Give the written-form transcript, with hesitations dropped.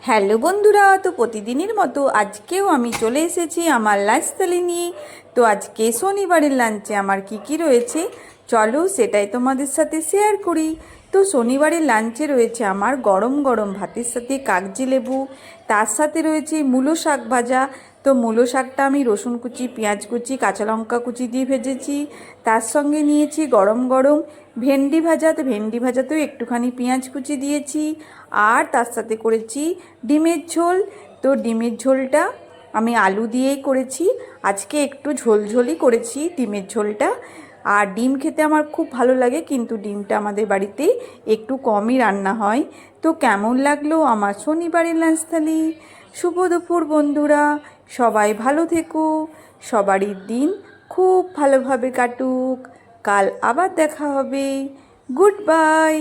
Hello বন্ধুরা, তো প্রতিদিনের মতো আজকেও আমি চলে এসেছি আমার লাঞ্চথালি নিয়ে। তো আজকে শনিবারের লাঞ্চে আমার কি রয়েছে চলো সেটাই তোমাদের সাথে শেয়ার করি। তো শনিবারের লাঞ্চে রয়েছে আমার গরম গরম ভাতের সাথে কাগজি লেবু, তার সাথে রয়েছে মূলো শাক ভাজা। তো মূলো শাকটা আমি রসুন কুচি, পেঁয়াজ কুচি, কাঁচা লঙ্কা কুচি দিয়ে ভেজেছি। তার সঙ্গে নিয়েছি গরম গরম ভেন্ডি ভাজা। তো ভেন্ডি ভাজাতেও একটুখানি পেঁয়াজ কুচি দিয়েছি। আর তার সাথে করেছি ডিমের ঝোল। তো ডিমের ঝোলটা আমি আলু দিয়েই করেছি, আজকে একটু ঝোলঝোলই করেছি ডিমের ঝোলটা। আর ডিম খেতে আমার খুব ভালো লাগে, কিন্তু ডিমটা আমাদের বাড়িতে একটু কমই রান্না হয়। তো কেমন লাগলো আমার শনিবারের লাঞ্চ থালি? শুভ দুপুর বন্ধুরা, সবাই ভালো থেকো, সবারই দিন খুব ভালোভাবে কাটুক। কাল আবার দেখা হবে। Good bye.